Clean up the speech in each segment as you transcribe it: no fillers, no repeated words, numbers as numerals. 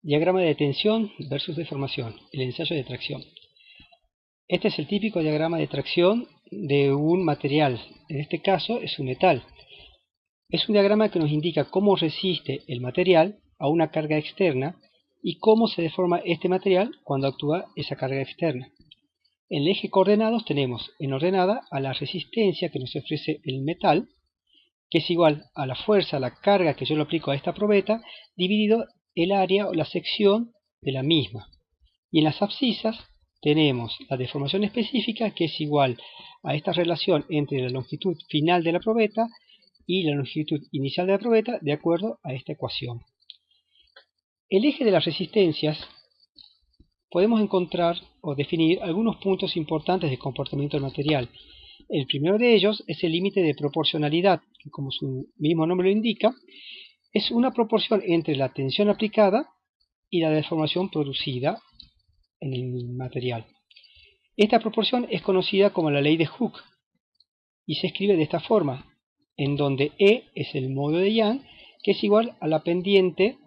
Diagrama de tensión versus deformación, el ensayo de tracción. Este es el típico diagrama de tracción de un material, en este caso es un metal. Es un diagrama que nos indica cómo resiste el material a una carga externa y cómo se deforma este material cuando actúa esa carga externa. En el eje coordenados tenemos en ordenada a la resistencia que nos ofrece el metal, que es igual a la fuerza, a la carga que yo le aplico a esta probeta, dividido el área o la sección de la misma. Y en las abscisas tenemos la deformación específica, que es igual a esta relación entre la longitud final de la probeta y la longitud inicial de la probeta, de acuerdo a esta ecuación. El eje de las resistencias podemos encontrar o definir algunos puntos importantes de comportamiento del material. El primero de ellos es el límite de proporcionalidad, que como su mismo nombre lo indica, es una proporción entre la tensión aplicada y la deformación producida en el material. Esta proporción es conocida como la ley de Hooke y se escribe de esta forma, en donde E es el modo de Young, que es igual a la pendiente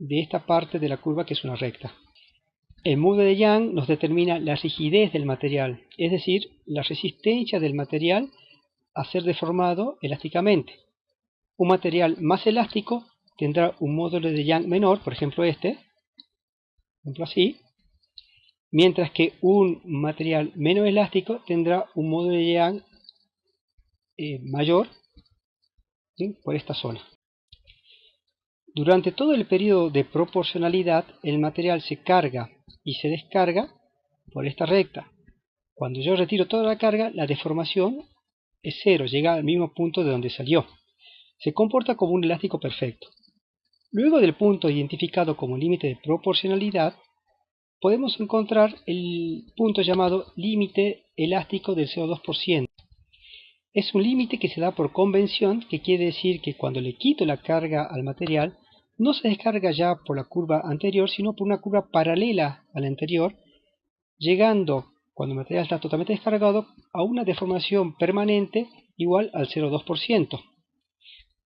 de esta parte de la curva, que es una recta. El modo de Young nos determina la rigidez del material, es decir, la resistencia del material a ser deformado elásticamente. Un material más elástico tendrá un módulo de Young menor, por ejemplo así, mientras que un material menos elástico tendrá un módulo de Young mayor, ¿sí?, por esta zona. Durante todo el periodo de proporcionalidad, el material se carga y se descarga por esta recta. Cuando yo retiro toda la carga, la deformación es cero, llega al mismo punto de donde salió. Se comporta como un elástico perfecto. Luego del punto identificado como límite de proporcionalidad, podemos encontrar el punto llamado límite elástico del 0,2%. Es un límite que se da por convención, que quiere decir que cuando le quito la carga al material, no se descarga ya por la curva anterior, sino por una curva paralela a la anterior, llegando, cuando el material está totalmente descargado, a una deformación permanente igual al 0,2%.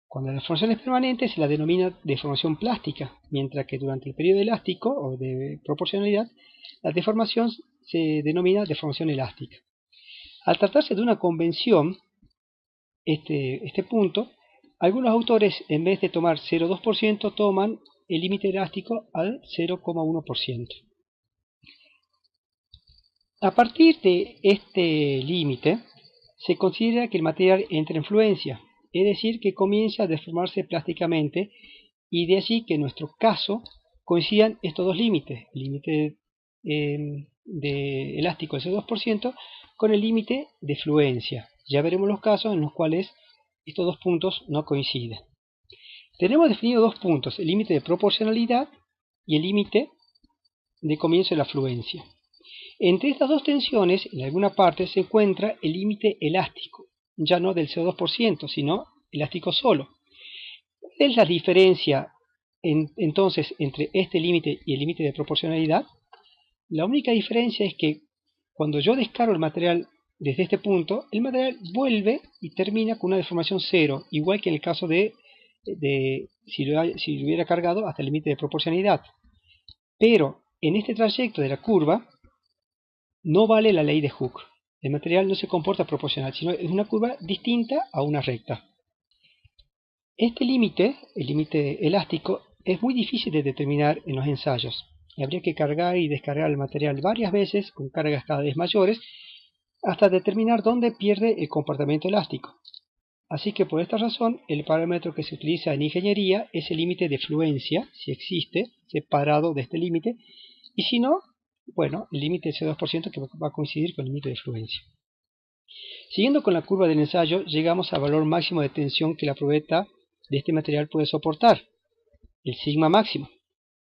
Cuando la deformación es permanente se la denomina deformación plástica, mientras que durante el periodo elástico o de proporcionalidad, la deformación se denomina deformación elástica. Al tratarse de una convención, este punto, algunos autores, en vez de tomar 0,2%, toman el límite elástico al 0,1%. A partir de este límite, se considera que el material entra en fluencia, es decir, que comienza a deformarse plásticamente, y de allí que en nuestro caso coincidan estos dos límites, el límite de elástico del 0,2% con el límite de fluencia. Ya veremos los casos en los cuales estos dos puntos no coinciden. Tenemos definido dos puntos, el límite de proporcionalidad y el límite de comienzo de la fluencia. Entre estas dos tensiones, en alguna parte, se encuentra el límite elástico, ya no del 0,2%, sino elástico solo. ¿Cuál es la diferencia entonces entre este límite y el límite de proporcionalidad? La única diferencia es que cuando yo descargo el material desde este punto, el material vuelve y termina con una deformación cero, igual que en el caso de si lo hubiera cargado hasta el límite de proporcionalidad. Pero en este trayecto de la curva no vale la ley de Hooke. El material no se comporta proporcional, sino es una curva distinta a una recta. Este límite, el límite elástico, es muy difícil de determinar en los ensayos. Habría que cargar y descargar el material varias veces con cargas cada vez mayores hasta determinar dónde pierde el comportamiento elástico. Así que por esta razón el parámetro que se utiliza en ingeniería es el límite de fluencia, si existe, separado de este límite, y si no, bueno, el límite del 0,2% que va a coincidir con el límite de fluencia. Siguiendo con la curva del ensayo, llegamos al valor máximo de tensión que la probeta de este material puede soportar, el sigma máximo.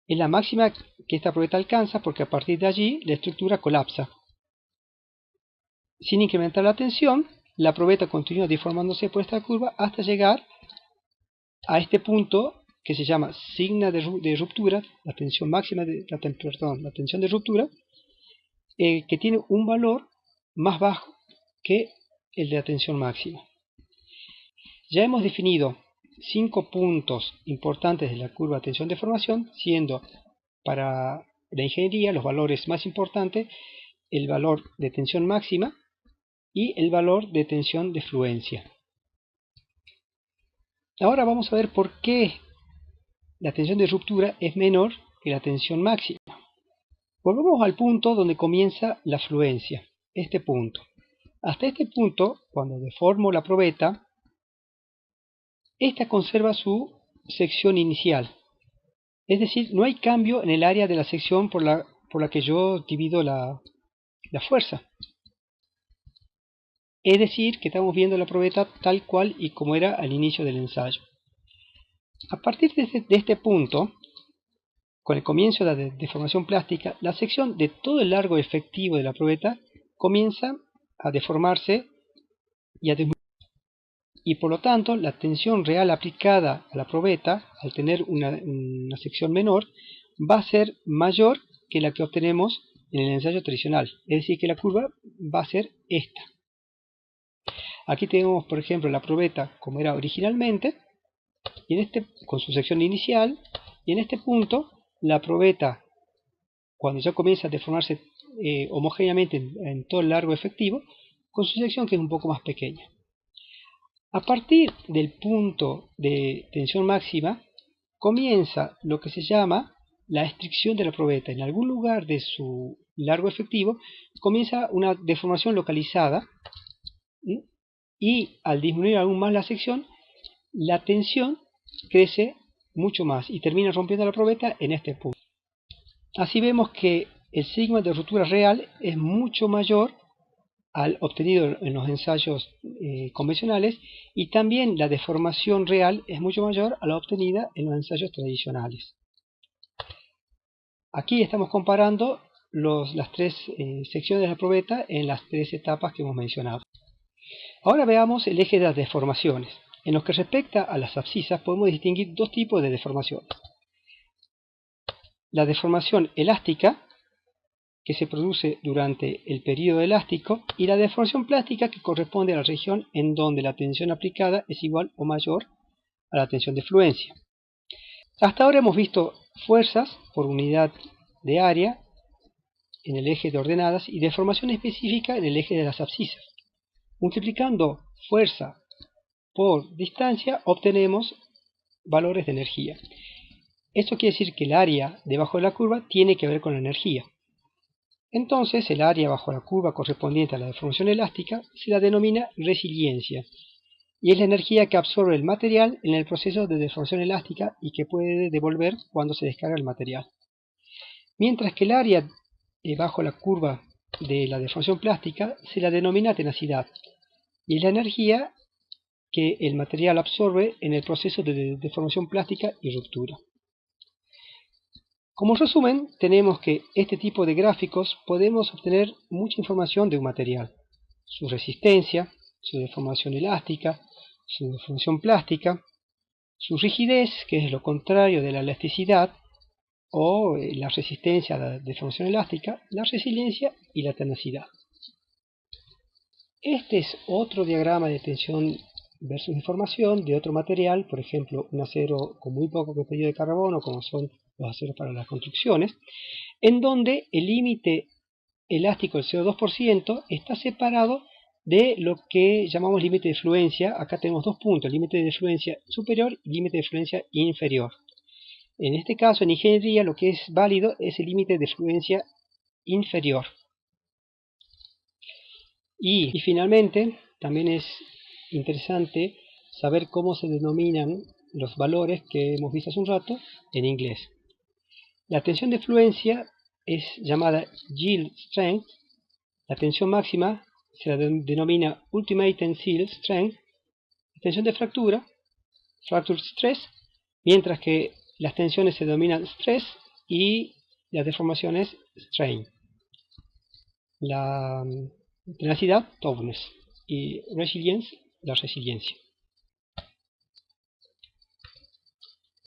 Es la máxima que esta probeta alcanza porque a partir de allí la estructura colapsa. Sin incrementar la tensión, la probeta continúa deformándose por esta curva hasta llegar a este punto que se llama sigma de ruptura, la tensión máxima la tensión de ruptura, que tiene un valor más bajo que el de la tensión máxima. Ya hemos definido 5 puntos importantes de la curva de tensión-deformación, siendo para la ingeniería los valores más importantes el valor de tensión máxima y el valor de tensión de fluencia. Ahora vamos a ver por qué la tensión de ruptura es menor que la tensión máxima. Volvamos al punto donde comienza la fluencia, este punto. Hasta este punto, cuando deformo la probeta, esta conserva su sección inicial. Es decir, no hay cambio en el área de la sección por la que yo divido la fuerza. Es decir, que estamos viendo la probeta tal cual y como era al inicio del ensayo. A partir de este punto, con el comienzo de la deformación plástica, la sección de todo el largo efectivo de la probeta comienza a deformarse y a disminuir. Y por lo tanto, la tensión real aplicada a la probeta, al tener una sección menor, va a ser mayor que la que obtenemos en el ensayo tradicional. Es decir, que la curva va a ser esta. Aquí tenemos, por ejemplo, la probeta como era originalmente, y con su sección inicial, y en este punto, la probeta, cuando ya comienza a deformarse homogéneamente en todo el largo efectivo, con su sección que es un poco más pequeña. A partir del punto de tensión máxima, comienza lo que se llama la estricción de la probeta. En algún lugar de su largo efectivo comienza una deformación localizada, y al disminuir aún más la sección, la tensión crece mucho más y termina rompiendo la probeta en este punto. Así vemos que el sigma de ruptura real es mucho mayor al obtenido en los ensayos convencionales, y también la deformación real es mucho mayor a la obtenida en los ensayos tradicionales. Aquí estamos comparando las tres secciones de la probeta en las tres etapas que hemos mencionado. Ahora veamos el eje de las deformaciones. En lo que respecta a las abscisas podemos distinguir dos tipos de deformaciones. La deformación elástica, que se produce durante el periodo elástico, y la deformación plástica, que corresponde a la región en donde la tensión aplicada es igual o mayor a la tensión de fluencia. Hasta ahora hemos visto fuerzas por unidad de área en el eje de ordenadas y deformación específica en el eje de las abscisas. Multiplicando fuerza por distancia obtenemos valores de energía. Esto quiere decir que el área debajo de la curva tiene que ver con la energía. Entonces el área bajo la curva correspondiente a la deformación elástica se la denomina resiliencia, y es la energía que absorbe el material en el proceso de deformación elástica y que puede devolver cuando se descarga el material. Mientras que el área bajo la curva de la deformación plástica se la denomina tenacidad, y es la energía que el material absorbe en el proceso de deformación plástica y ruptura. Como resumen, tenemos que este tipo de gráficos podemos obtener mucha información de un material: su resistencia, su deformación elástica, su deformación plástica, su rigidez, que es lo contrario de la elasticidad, o la resistencia a la deformación elástica, la resiliencia y la tenacidad. Este es otro diagrama de tensión versus deformación de otro material, por ejemplo un acero con muy poco contenido de carbono, como son los aceros para las construcciones, en donde el límite elástico del 0,2% está separado de lo que llamamos límite de fluencia. Acá tenemos dos puntos: límite de fluencia superior y límite de fluencia inferior. En este caso, en ingeniería, lo que es válido es el límite de fluencia inferior. Y finalmente, también es interesante saber cómo se denominan los valores que hemos visto hace un rato en inglés. La tensión de fluencia es llamada yield strength, la tensión máxima se la denomina ultimate tensile strength, la tensión de fractura, fracture stress, mientras que las tensiones se denominan stress y las deformaciones strain. La tenacidad, toughness, y resilience, la resiliencia.